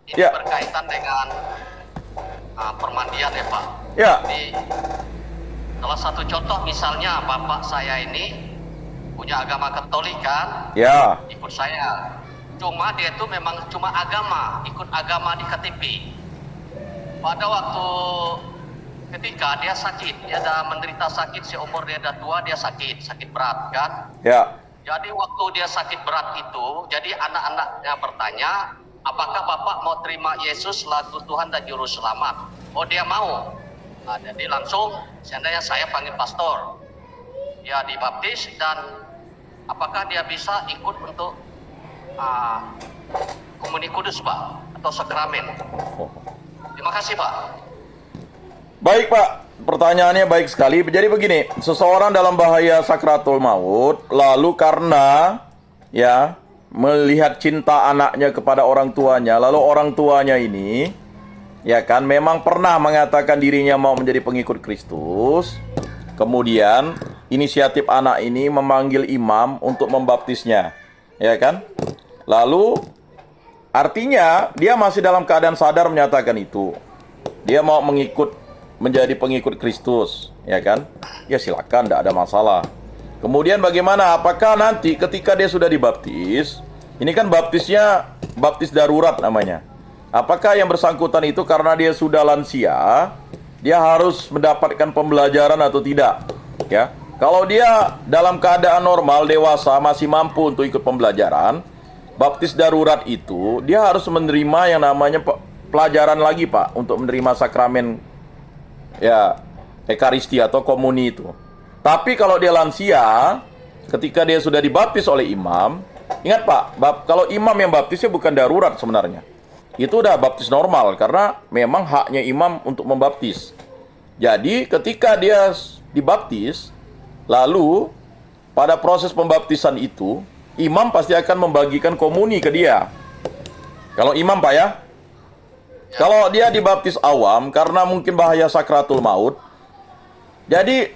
Ini Ya. berkaitan dengan permandian ya Pak. Ya. Jadi salah satu contoh misalnya bapak saya ini punya agama Katolik kan, Ya. ikut saya. Cuma dia itu memang cuma agama, ikut agama di KTP. Pada waktu ketika dia sakit, dia ada menderita sakit, seumur dia ada tua, dia sakit berat kan. Ya. Jadi waktu dia sakit berat itu, jadi anak-anaknya bertanya, apakah Bapak mau terima Yesus selaku Tuhan dan Juru Selamat? Oh dia mau. Nah, jadi langsung, seandainya saya panggil pastor, dia dibaptis dan apakah dia bisa ikut untuk komuni kudus Pak atau sakramen? Terima kasih Pak. Baik Pak, pertanyaannya baik sekali. Jadi begini, seseorang dalam bahaya sakratul maut, lalu karena ya melihat cinta anaknya kepada orang tuanya, lalu orang tuanya ini ya kan memang pernah mengatakan dirinya mau menjadi pengikut Kristus. Kemudian inisiatif anak ini memanggil imam untuk membaptisnya, ya kan? Lalu artinya dia masih dalam keadaan sadar menyatakan itu. Dia mau menjadi pengikut Kristus, ya kan? Ya silakan, tidak ada masalah. Kemudian bagaimana? Apakah nanti ketika dia sudah dibaptis, ini kan baptisnya baptis darurat namanya. Apakah yang bersangkutan itu karena dia sudah lansia, dia harus mendapatkan pembelajaran atau tidak? Ya, kalau dia dalam keadaan normal, dewasa, masih mampu untuk ikut pembelajaran, baptis darurat itu dia harus menerima yang namanya pelajaran lagi Pak, untuk menerima sakramen ya Ekaristi atau komuni itu. Tapi kalau dia lansia, ketika dia sudah dibaptis oleh imam, ingat Pak, kalau imam yang baptisnya bukan darurat sebenarnya. Itu udah baptis normal karena memang haknya imam untuk membaptis. Jadi ketika dia dibaptis, lalu pada proses pembaptisan itu, imam pasti akan membagikan komuni ke dia. Kalau imam Pak ya. Kalau dia dibaptis awam karena mungkin bahaya sakratul maut, jadi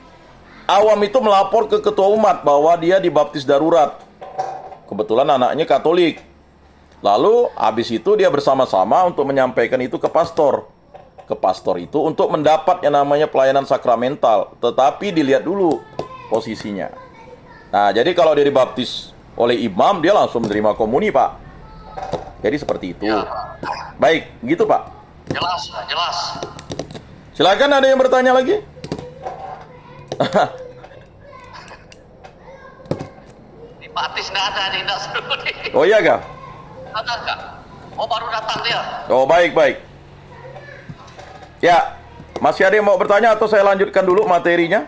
awam itu melapor ke ketua umat bahwa dia dibaptis darurat. Kebetulan anaknya Katolik. Lalu habis itu dia bersama-sama untuk menyampaikan itu ke pastor. Ke pastor itu untuk mendapat yang namanya pelayanan sakramental. Tetapi dilihat dulu posisinya. Nah, jadi kalau dia dibaptis oleh imam, dia langsung menerima komuni Pak. Jadi seperti itu. Ya, Pak. Baik, gitu Pak. Jelas, jelas. Silakan, ada yang bertanya lagi? Di Pak Atis nggak ada, nih, nggak seru nih. Oh iya kah? Ada nggak? Oh baru datang dia. Oh baik, baik. Ya, masih ada yang mau bertanya atau saya lanjutkan dulu materinya?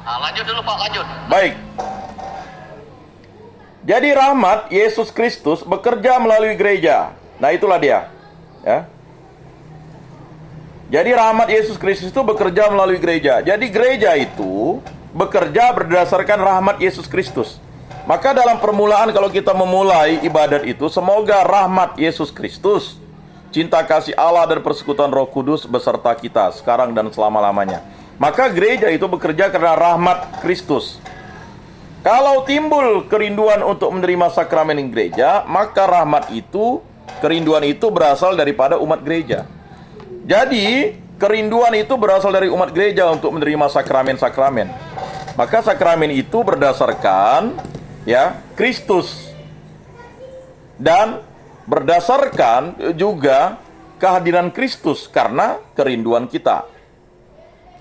Nah, lanjut dulu Pak, lanjut. Baik. Jadi rahmat Yesus Kristus bekerja melalui gereja. Nah itulah dia. Ya. Jadi rahmat Yesus Kristus itu bekerja melalui gereja. Jadi gereja itu bekerja berdasarkan rahmat Yesus Kristus. Maka dalam permulaan kalau kita memulai ibadat itu, semoga rahmat Yesus Kristus, cinta kasih Allah dan persekutuan Roh Kudus beserta kita sekarang dan selama-lamanya. Maka gereja itu bekerja karena rahmat Kristus. Kalau timbul kerinduan untuk menerima sakramen gereja, maka rahmat itu, kerinduan itu berasal daripada umat gereja. Jadi, kerinduan itu berasal dari umat gereja untuk menerima sakramen-sakramen. Maka sakramen itu berdasarkan ya Kristus dan berdasarkan juga kehadiran Kristus karena kerinduan kita.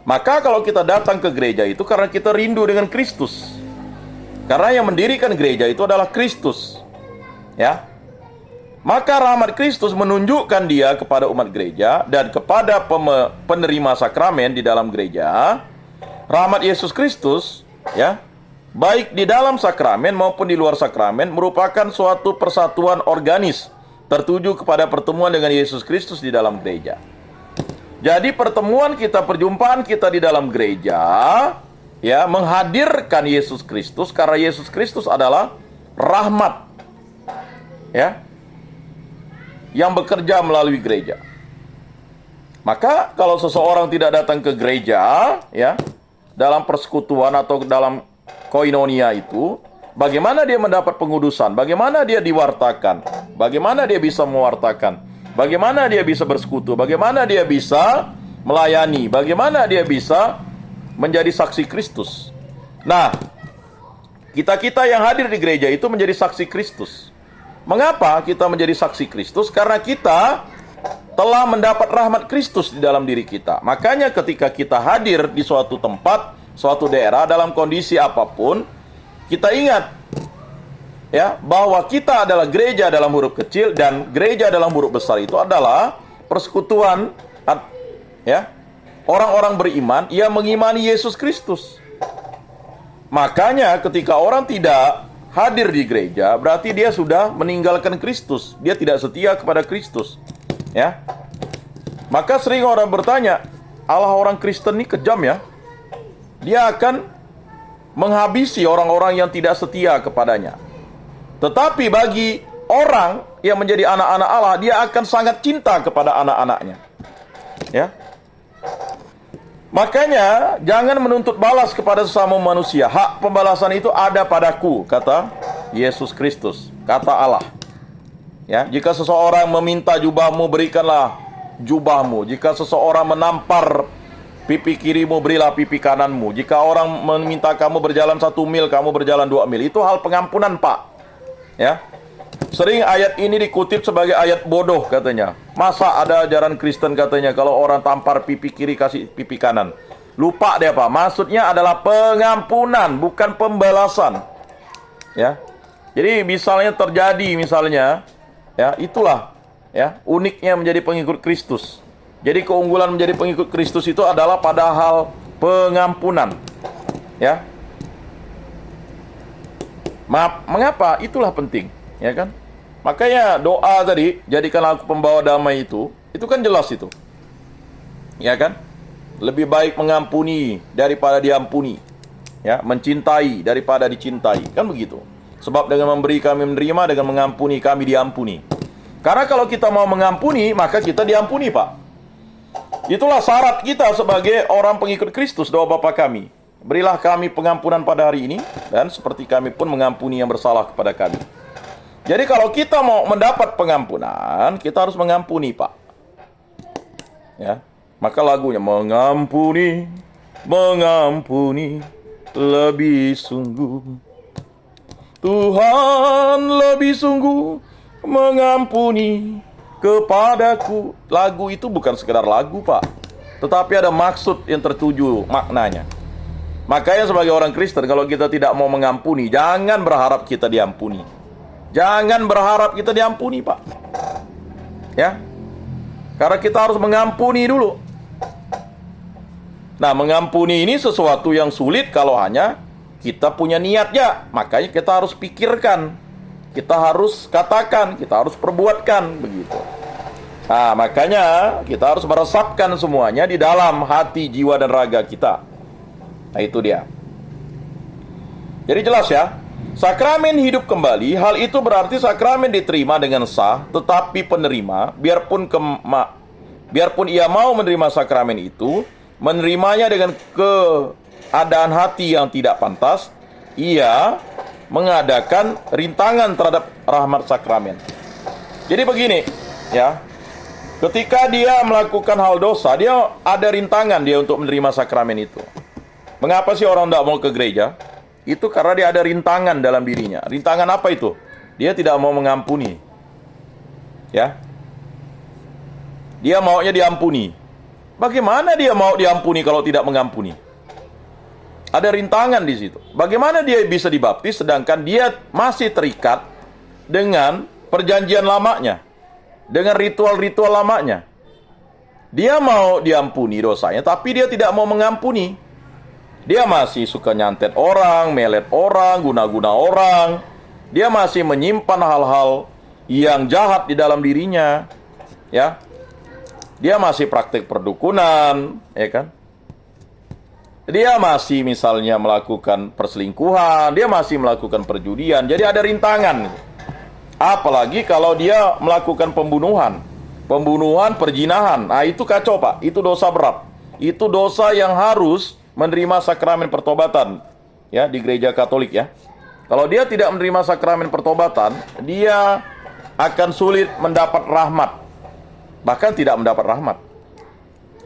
Maka kalau kita datang ke gereja itu karena kita rindu dengan Kristus. Karena yang mendirikan gereja itu adalah Kristus. Ya. Maka rahmat Kristus menunjukkan dia kepada umat gereja dan kepada penerima sakramen di dalam gereja. Rahmat Yesus Kristus, ya, baik di dalam sakramen maupun di luar sakramen merupakan suatu persatuan organis tertuju kepada pertemuan dengan Yesus Kristus di dalam gereja. Jadi pertemuan kita, perjumpaan kita di dalam gereja ya menghadirkan Yesus Kristus karena Yesus Kristus adalah rahmat ya yang bekerja melalui gereja. Maka kalau seseorang tidak datang ke gereja ya dalam persekutuan atau dalam koinonia itu, Bagaimana dia mendapat pengudusan? Bagaimana dia diwartakan? Bagaimana dia bisa mewartakan? Bagaimana dia bisa bersekutu? Bagaimana dia bisa melayani? Bagaimana dia bisa menjadi saksi Kristus? Nah, kita-kita yang hadir di gereja itu menjadi saksi Kristus. Mengapa kita menjadi saksi Kristus? Karena kita telah mendapat rahmat Kristus di dalam diri kita. Makanya ketika kita hadir di suatu tempat, suatu daerah, dalam kondisi apapun, kita ingat ya, bahwa kita adalah gereja dalam huruf kecil, dan gereja dalam huruf besar itu adalah persekutuan ya, orang-orang beriman yang mengimani Yesus Kristus. Makanya ketika orang tidak hadir di gereja, berarti dia sudah meninggalkan Kristus. Dia tidak setia kepada Kristus. Ya. Maka sering orang bertanya, Allah orang Kristen ini kejam ya. Dia akan menghabisi orang-orang yang tidak setia kepadanya. Tetapi bagi orang yang menjadi anak-anak Allah, dia akan sangat cinta kepada anak-anaknya. Ya. Makanya jangan menuntut balas kepada sesama manusia. Hak pembalasan itu ada padaku, kata Yesus Kristus, kata Allah. Ya, jika seseorang meminta jubahmu, berikanlah jubahmu. Jika seseorang menampar pipi kirimu, berilah pipi kananmu. Jika orang meminta kamu berjalan 1 mil, kamu berjalan 2 mil. Itu hal pengampunan, Pak. Ya. Sering ayat ini dikutip sebagai ayat bodoh katanya. Masa ada ajaran Kristen katanya kalau orang tampar pipi kiri kasih pipi kanan. Lupa dia, Pak. Maksudnya adalah pengampunan, bukan pembalasan. Ya. Jadi misalnya terjadi ya, itulah ya uniknya menjadi pengikut Kristus. Jadi keunggulan menjadi pengikut Kristus itu adalah pada hal pengampunan. Ya. Maaf, mengapa? Itulah penting, ya kan? Makanya doa tadi, jadikanlah aku pembawa damai itu kan jelas itu. Ya kan? Lebih baik mengampuni daripada diampuni. Ya, mencintai daripada dicintai. Kan begitu. Sebab dengan memberi kami menerima, dengan mengampuni kami diampuni. Karena kalau kita mau mengampuni, maka kita diampuni, Pak. Itulah syarat kita sebagai orang pengikut Kristus, doa Bapa kami. Berilah kami pengampunan pada hari ini, dan seperti kami pun mengampuni yang bersalah kepada kami. Jadi kalau kita mau mendapat pengampunan, kita harus mengampuni, Pak. Ya. Maka lagunya mengampuni, mengampuni lebih sungguh. Tuhan lebih sungguh mengampuni kepadaku. Lagu itu bukan sekedar lagu, Pak, tetapi ada maksud yang tertuju maknanya. Makanya sebagai orang Kristen, kalau kita tidak mau mengampuni, jangan berharap kita diampuni. Jangan berharap kita diampuni, Pak. Ya. Karena kita harus mengampuni dulu. Nah, mengampuni ini sesuatu yang sulit kalau hanya kita punya niatnya. Makanya kita harus pikirkan, kita harus katakan, kita harus perbuatkan, begitu. Nah, makanya kita harus meresapkan semuanya di dalam hati, jiwa, dan raga kita. Nah, itu dia. Jadi jelas ya, sakramen hidup kembali, hal itu berarti sakramen diterima dengan sah, tetapi penerima, biarpun ia mau menerima sakramen itu, menerimanya dengan keadaan hati yang tidak pantas, ia mengadakan rintangan terhadap rahmat sakramen. Jadi begini, ya. Ketika dia melakukan hal dosa, dia ada rintangan dia untuk menerima sakramen itu. Mengapa sih orang tidak mau ke gereja? Itu karena dia ada rintangan dalam dirinya. Rintangan apa itu? Dia tidak mau mengampuni. Ya. Dia maunya diampuni. Bagaimana dia mau diampuni kalau tidak mengampuni? Ada rintangan di situ. Bagaimana dia bisa dibaptis sedangkan dia masih terikat dengan perjanjian lamanya, dengan ritual-ritual lamanya? Dia mau diampuni dosanya, tapi dia tidak mau mengampuni. Dia masih suka nyantet orang, melet orang, guna-guna orang. Dia masih menyimpan hal-hal yang jahat di dalam dirinya. Ya. Dia masih praktik perdukunan, ya kan? Dia masih misalnya melakukan perselingkuhan, dia masih melakukan perjudian. Jadi ada rintangan. Apalagi kalau dia melakukan pembunuhan, perzinahan. Nah, itu kacau, Pak. Itu dosa berat. Itu dosa yang harus menerima sakramen pertobatan, ya, di gereja Katolik, ya. Kalau dia tidak menerima sakramen pertobatan, dia akan sulit mendapat rahmat. Bahkan tidak mendapat rahmat.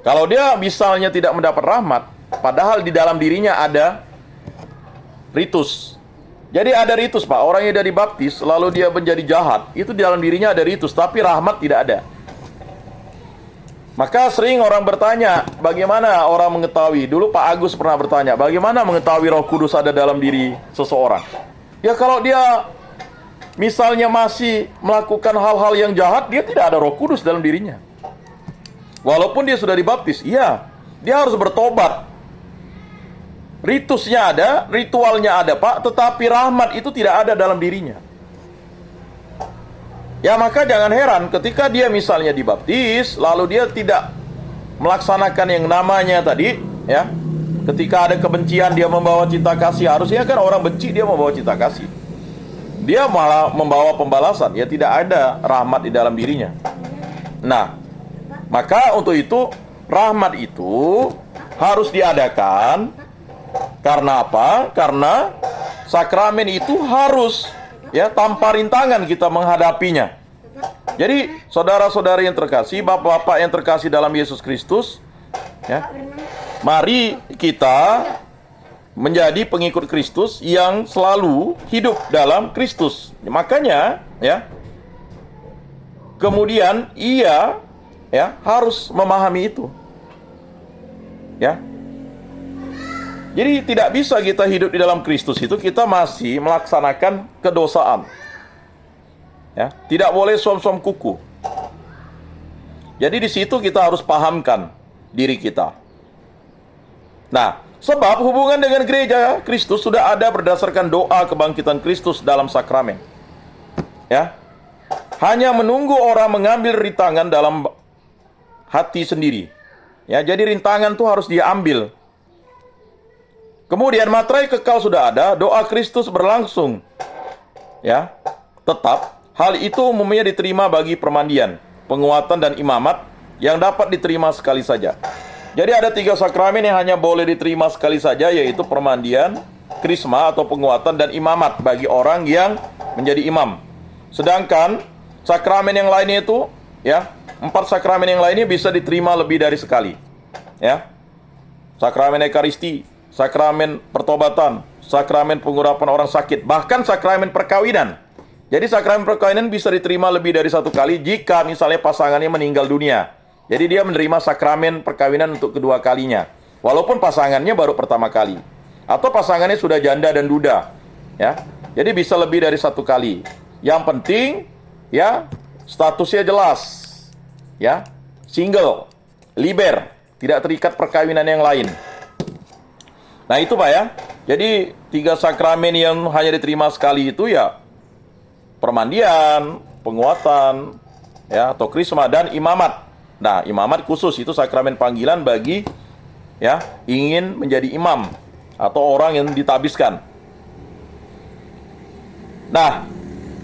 Kalau dia misalnya tidak mendapat rahmat, padahal di dalam dirinya ada ritus. Jadi ada ritus, Pak. Orang yang dari baptis, lalu dia menjadi jahat. Itu di dalam dirinya ada ritus, tapi rahmat tidak ada. Maka sering orang bertanya, bagaimana orang mengetahui? Dulu Pak Agus pernah bertanya, bagaimana mengetahui Roh Kudus ada dalam diri seseorang? Ya kalau dia misalnya masih melakukan hal-hal yang jahat, dia tidak ada Roh Kudus dalam dirinya. Walaupun dia sudah dibaptis, iya, dia harus bertobat. Ritusnya ada, ritualnya ada, Pak, tetapi rahmat itu tidak ada dalam dirinya. Ya maka jangan heran ketika dia misalnya dibaptis, lalu dia tidak melaksanakan yang namanya tadi, ya. Ketika ada kebencian dia membawa cinta kasih, harusnya kan orang benci dia membawa cinta kasih. Dia malah membawa pembalasan, ya tidak ada rahmat di dalam dirinya. Nah, maka untuk itu rahmat itu harus diadakan. Karena apa? Karena sakramen itu harus ya tanpa rintangan kita menghadapinya. Jadi saudara-saudari yang terkasih, bapak-bapak yang terkasih dalam Yesus Kristus, ya, mari kita menjadi pengikut Kristus yang selalu hidup dalam Kristus. Makanya ya, kemudian ia ya harus memahami itu. Ya. Jadi tidak bisa kita hidup di dalam Kristus itu kita masih melaksanakan kedosaan. Ya, tidak boleh som-som kuku. Jadi di situ kita harus pahamkan diri kita. Nah, sebab hubungan dengan gereja Kristus sudah ada berdasarkan doa kebangkitan Kristus dalam sakramen. Ya. Hanya menunggu orang mengambil rintangan dalam hati sendiri. Ya, jadi rintangan itu harus dia ambil. Kemudian materai kekal sudah ada, doa Kristus berlangsung. Ya, tetap hal itu umumnya diterima bagi permandian, penguatan dan imamat yang dapat diterima sekali saja. Jadi ada 3 sakramen yang hanya boleh diterima sekali saja, yaitu permandian, krisma atau penguatan dan imamat bagi orang yang menjadi imam. Sedangkan sakramen yang lainnya itu, ya, 4 sakramen yang lainnya bisa diterima lebih dari sekali. Ya, sakramen Ekaristi, sakramen pertobatan, sakramen pengurapan orang sakit, bahkan sakramen perkawinan. Jadi sakramen perkawinan bisa diterima lebih dari 1 kali jika misalnya pasangannya meninggal dunia. Jadi dia menerima sakramen perkawinan untuk kedua kalinya, walaupun pasangannya baru pertama kali. Atau pasangannya sudah janda dan duda. Ya, jadi bisa lebih dari 1 kali. Yang penting, ya, statusnya jelas. Ya, single, liber, tidak terikat perkawinan yang lain. Nah itu Pak ya. Jadi 3 sakramen yang hanya diterima sekali itu ya permandian, penguatan, ya, atau krisma dan imamat. Nah, imamat khusus itu sakramen panggilan bagi ya ingin menjadi imam atau orang yang ditabiskan. Nah,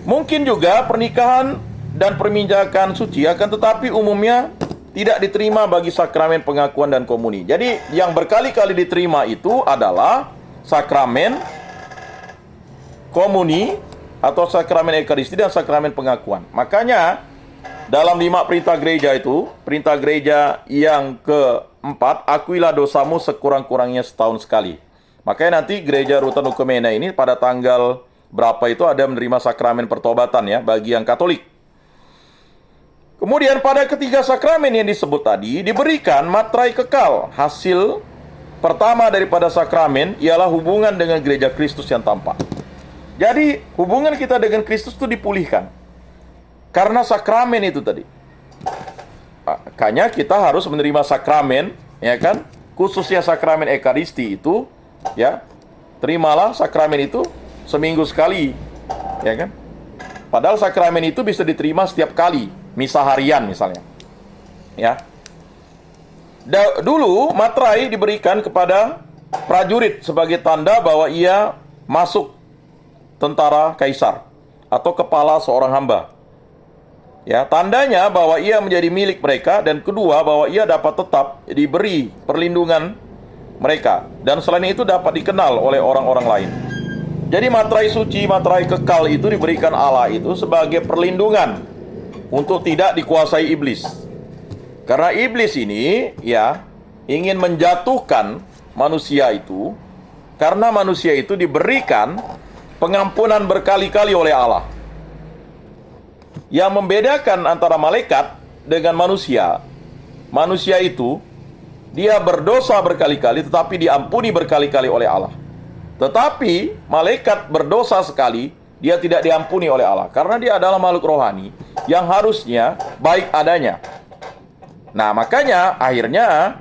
mungkin juga pernikahan dan perminjakan suci, akan tetapi umumnya tidak diterima bagi sakramen pengakuan dan komuni. Jadi yang berkali-kali diterima itu adalah sakramen komuni atau sakramen Ekaristi dan sakramen pengakuan. Makanya dalam 5 perintah gereja itu, perintah gereja yang keempat, akuilah dosamu sekurang-kurangnya setahun sekali. Makanya nanti gereja Rutan Hukumena ini pada tanggal berapa itu ada menerima sakramen pertobatan ya bagi yang Katolik. Kemudian pada ketiga sakramen yang disebut tadi diberikan materai kekal. Hasil pertama daripada sakramen ialah hubungan dengan gereja Kristus yang tampak. Jadi hubungan kita dengan Kristus itu dipulihkan karena sakramen itu tadi. Makanya kita harus menerima sakramen, ya kan? Khususnya sakramen Ekaristi itu, ya. Terimalah sakramen itu seminggu sekali, ya kan? Padahal sakramen itu bisa diterima setiap kali. Misa harian misalnya. Ya. Dulu materai diberikan kepada prajurit sebagai tanda bahwa ia masuk tentara kaisar atau kepala seorang hamba. Ya, tandanya bahwa ia menjadi milik mereka, dan kedua bahwa ia dapat tetap diberi perlindungan mereka, dan selain itu dapat dikenal oleh orang-orang lain. Jadi materai suci, materai kekal itu diberikan Allah itu sebagai perlindungan untuk tidak dikuasai iblis. Karena iblis ini ya ingin menjatuhkan manusia itu, karena manusia itu diberikan pengampunan berkali-kali oleh Allah. Yang membedakan antara malaikat dengan manusia, manusia itu dia berdosa berkali-kali tetapi diampuni berkali-kali oleh Allah. Tetapi malaikat berdosa sekali, dia tidak diampuni oleh Allah karena dia adalah makhluk rohani yang harusnya baik adanya. Nah, makanya akhirnya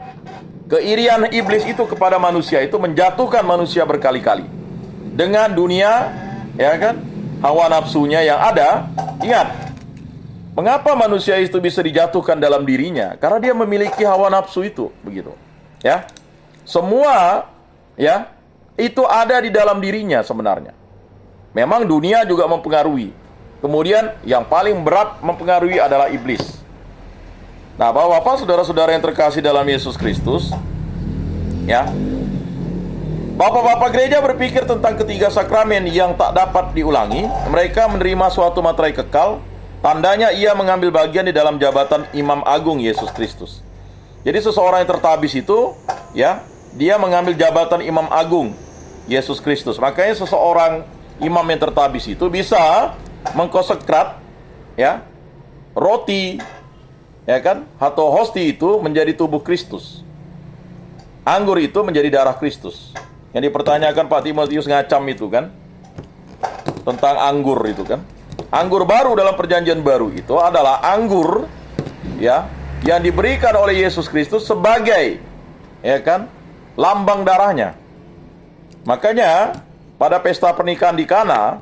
keirian iblis itu kepada manusia itu menjatuhkan manusia berkali-kali dengan dunia, ya kan, hawa nafsunya yang ada. Ingat, mengapa manusia itu bisa dijatuhkan dalam dirinya? Karena dia memiliki hawa nafsu itu, begitu. Ya. Semua ya itu ada di dalam dirinya sebenarnya. Memang dunia juga mempengaruhi. Kemudian yang paling berat mempengaruhi adalah iblis. Nah, Bapak-bapak, saudara-saudara yang terkasih dalam Yesus Kristus, ya. Bapak-bapak gereja berpikir tentang ketiga sakramen yang tak dapat diulangi. Mereka menerima suatu materai kekal. Tandanya ia mengambil bagian di dalam jabatan Imam Agung Yesus Kristus. Jadi seseorang yang tertabis itu, ya, dia mengambil jabatan Imam Agung Yesus Kristus. Makanya seseorang imam yang tertabis itu bisa mengkonsekrat, ya, roti, ya kan, atau hosti itu menjadi tubuh Kristus. Anggur itu menjadi darah Kristus. Yang dipertanyakan Pak Timotius ngacam itu kan, tentang anggur itu kan. Anggur baru dalam perjanjian baru itu adalah anggur, ya, yang diberikan oleh Yesus Kristus sebagai, ya kan, lambang darahnya. Makanya pada pesta pernikahan di Kana,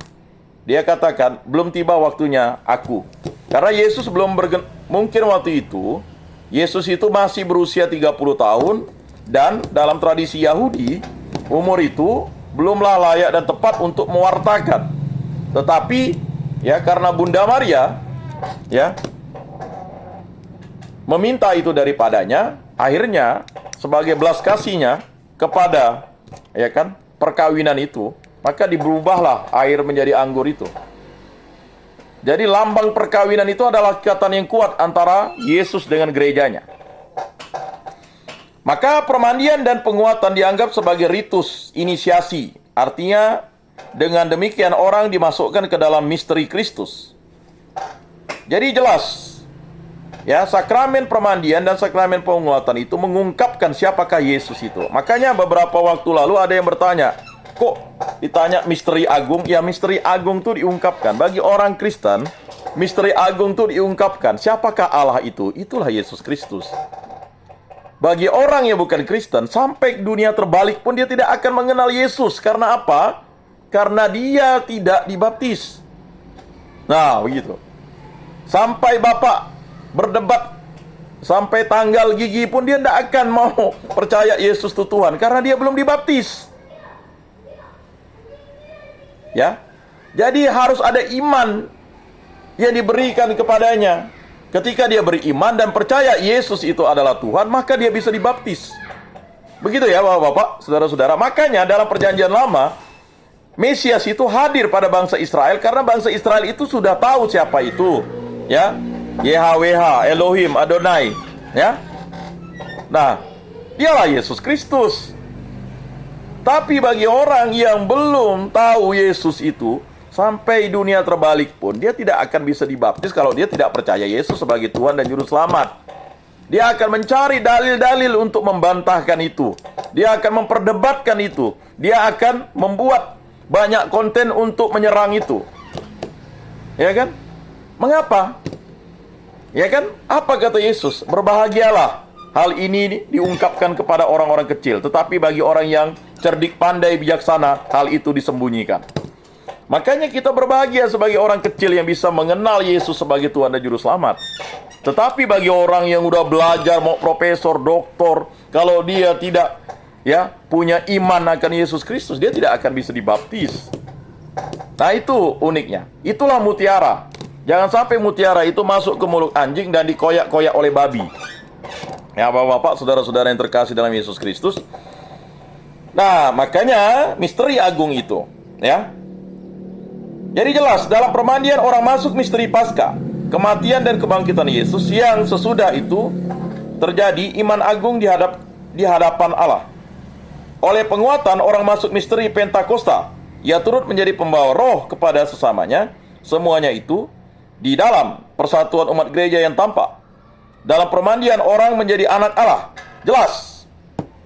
dia katakan, belum tiba waktunya aku. Karena Yesus belum mungkin waktu itu, Yesus itu masih berusia 30 tahun, dan dalam tradisi Yahudi, umur itu belumlah layak dan tepat untuk mewartakan. Tetapi, ya, karena Bunda Maria, ya, meminta itu daripadanya, akhirnya sebagai belas kasihnya kepada, ya kan, perkawinan itu, maka diberubahlah air menjadi anggur itu. Jadi lambang perkawinan itu adalah ikatan yang kuat antara Yesus dengan gerejanya. Maka permandian dan penguatan dianggap sebagai ritus inisiasi. Artinya dengan demikian orang dimasukkan ke dalam misteri Kristus. Jadi jelas, ya, sakramen permandian dan sakramen penguatan itu mengungkapkan siapakah Yesus itu. Makanya beberapa waktu lalu ada yang bertanya, kok ditanya misteri agung? Ya, misteri agung itu diungkapkan. Bagi orang Kristen, misteri agung itu diungkapkan. Siapakah Allah itu? Itulah Yesus Kristus. Bagi orang yang bukan Kristen, sampai dunia terbalik pun dia tidak akan mengenal Yesus. Karena apa? Karena dia tidak dibaptis. Nah, begitu. Sampai Bapak berdebat sampai tanggal gigi pun dia tidak akan mau percaya Yesus itu Tuhan karena dia belum dibaptis. Ya. Jadi harus ada iman yang diberikan kepadanya. Ketika dia beriman dan percaya Yesus itu adalah Tuhan, maka dia bisa dibaptis. Begitu ya Bapak-bapak, saudara-saudara. Makanya dalam perjanjian lama, Mesias itu hadir pada bangsa Israel karena bangsa Israel itu sudah tahu siapa itu, ya. YHWH, Elohim, Adonai, ya. Nah, dialah Yesus Kristus. Tapi bagi orang yang belum tahu Yesus itu, sampai dunia terbalik pun dia tidak akan bisa dibaptis kalau dia tidak percaya Yesus sebagai Tuhan dan Juru Selamat. Dia akan mencari dalil-dalil untuk membantahkan itu. Dia akan memperdebatkan itu. Dia akan membuat banyak konten untuk menyerang itu. Ya kan? Mengapa? Ya kan? Apa kata Yesus? Berbahagialah hal ini diungkapkan kepada orang-orang kecil, tetapi bagi orang yang cerdik, pandai, bijaksana, hal itu disembunyikan. Makanya kita berbahagia sebagai orang kecil yang bisa mengenal Yesus sebagai Tuhan dan Juru Selamat. Tetapi bagi orang yang udah belajar, mau profesor, doktor, kalau dia tidak, ya, punya iman akan Yesus Kristus, dia tidak akan bisa dibaptis. Nah, itu uniknya. Itulah mutiara. Jangan sampai mutiara itu masuk ke mulut anjing dan dikoyak-koyak oleh babi. Ya, Bapak-bapak, saudara-saudara yang terkasih dalam Yesus Kristus. Nah, makanya misteri agung itu, Ya. Jadi jelas dalam permandian orang masuk misteri Paskah, kematian dan kebangkitan Yesus yang sesudah itu terjadi iman agung di hadapan Allah. Oleh penguatan orang masuk misteri Pentakosta, ia turut menjadi pembawa roh kepada sesamanya. Semuanya itu di dalam persatuan umat gereja yang tampak. Dalam permandian orang menjadi anak Allah. Jelas,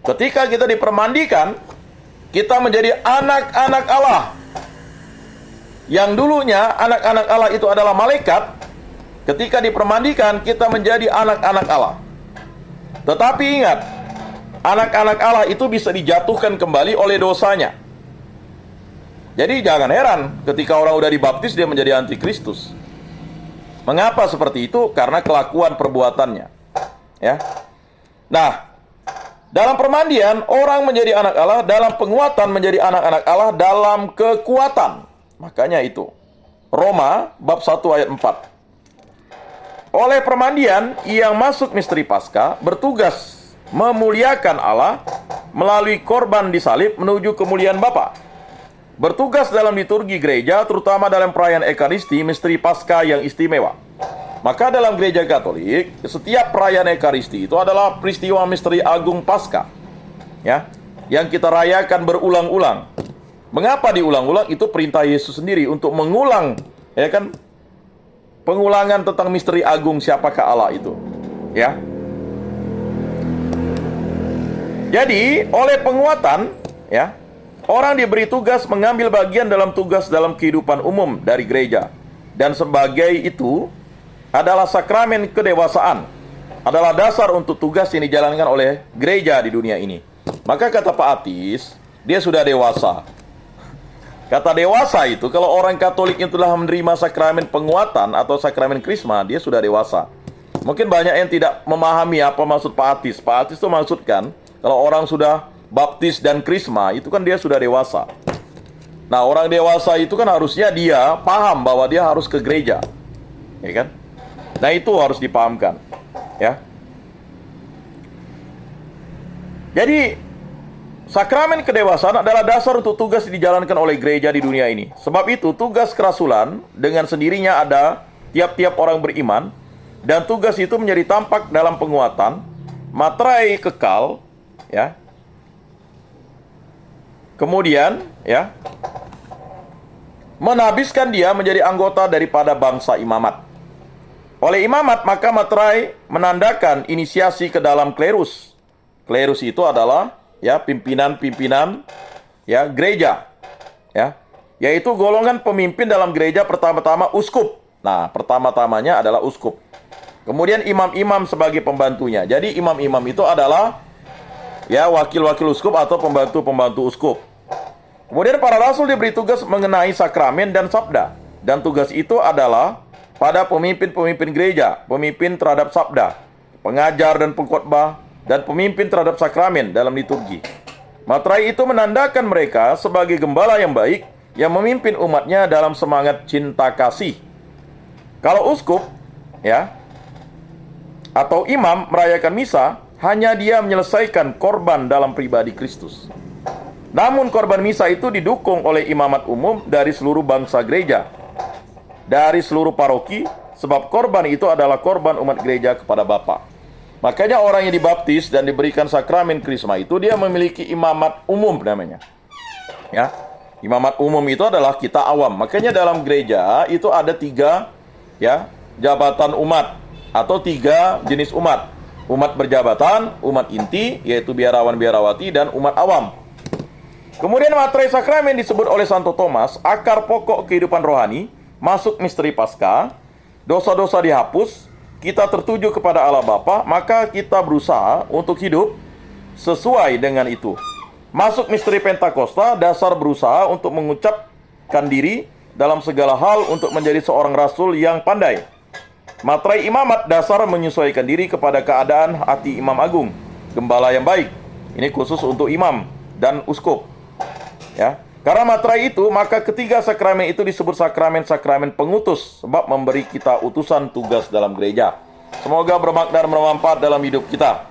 ketika kita dipermandikan, kita menjadi anak-anak Allah. Yang dulunya anak-anak Allah itu adalah malaikat, ketika dipermandikan kita menjadi anak-anak Allah. Tetapi ingat, anak-anak Allah itu bisa dijatuhkan kembali oleh dosanya. Jadi jangan heran ketika orang udah dibaptis dia menjadi antikristus. Mengapa seperti itu? Karena kelakuan perbuatannya. Ya. Nah, dalam permandian orang menjadi anak Allah, dalam penguatan menjadi anak-anak Allah dalam kekuatan. Makanya itu Roma bab 1 ayat 4. Oleh permandian yang masuk misteri Paskah bertugas memuliakan Allah melalui korban disalib menuju kemuliaan Bapa. Bertugas dalam liturgi gereja, terutama dalam perayaan Ekaristi, misteri Paskah yang istimewa. Maka dalam gereja Katolik, setiap perayaan Ekaristi itu adalah peristiwa misteri agung Paskah, ya, yang kita rayakan berulang-ulang. Mengapa diulang-ulang? Itu perintah Yesus sendiri untuk mengulang, ya kan? Pengulangan tentang misteri agung siapakah Allah itu, ya. Jadi, oleh penguatan, ya, orang diberi tugas mengambil bagian dalam tugas dalam kehidupan umum dari gereja. Dan sebagai itu adalah sakramen kedewasaan, adalah dasar untuk tugas yang dijalankan oleh gereja di dunia ini. Maka kata Pak Atis, dia sudah dewasa. Kata dewasa itu, kalau orang Katolik yang telah menerima sakramen penguatan atau sakramen krisma, dia sudah dewasa. Mungkin banyak yang tidak memahami apa maksud Pak Atis. Pak Atis itu maksudkan, kalau orang sudah baptis dan krisma, itu kan dia sudah dewasa. Nah, orang dewasa itu kan harusnya dia paham bahwa dia harus ke gereja. Ya kan? Nah, itu harus dipahamkan. Ya. Jadi, sakramen kedewasaan adalah dasar untuk tugas yang dijalankan oleh gereja di dunia ini. Sebab itu, tugas kerasulan dengan sendirinya ada tiap-tiap orang beriman, dan tugas itu menjadi tampak dalam penguatan, materai kekal, ya. Kemudian, ya, menhabiskan dia menjadi anggota daripada bangsa imamat. Oleh imamat, maka materai menandakan inisiasi ke dalam klerus. Klerus itu adalah, ya, pimpinan-pimpinan, ya, gereja, ya, yaitu golongan pemimpin dalam gereja. Pertama-tama uskup. Nah, pertama-tamanya adalah uskup. Kemudian imam-imam sebagai pembantunya. Jadi imam-imam itu adalah, ya, wakil-wakil uskup atau pembantu-pembantu uskup. Kemudian para rasul diberi tugas mengenai sakramen dan sabda. Dan tugas itu adalah pada pemimpin-pemimpin gereja, pemimpin terhadap sabda, pengajar dan pengkhotbah, dan pemimpin terhadap sakramen dalam liturgi. Materai itu menandakan mereka sebagai gembala yang baik yang memimpin umatnya dalam semangat cinta kasih. Kalau uskup, ya, atau imam merayakan misa, hanya dia menyelesaikan korban dalam pribadi Kristus. Namun korban misa itu didukung oleh imamat umum dari seluruh bangsa gereja, dari seluruh paroki, sebab korban itu adalah korban umat gereja kepada Bapa. Makanya orang yang dibaptis dan diberikan sakramen krisma itu dia memiliki imamat umum namanya. Ya, imamat umum itu adalah kita awam. Makanya dalam gereja itu ada 3, ya, jabatan umat atau 3 jenis umat. Umat berjabatan, umat inti yaitu biarawan-biarawati, dan umat awam. Kemudian materai sakramen disebut oleh Santo Thomas akar pokok kehidupan rohani. Masuk misteri Paskah, dosa-dosa dihapus, kita tertuju kepada Allah Bapa, maka kita berusaha untuk hidup sesuai dengan itu. Masuk misteri Pentakosta, dasar berusaha untuk mengucapkan diri dalam segala hal untuk menjadi seorang rasul yang pandai. Materai imamat, dasar menyesuaikan diri kepada keadaan hati imam agung, gembala yang baik. Ini khusus untuk imam dan uskup. Ya. Karena materai itu, maka ketiga sakramen itu disebut sakramen-sakramen pengutus, sebab memberi kita utusan tugas dalam gereja. Semoga bermakna dan bermanfaat dalam hidup kita.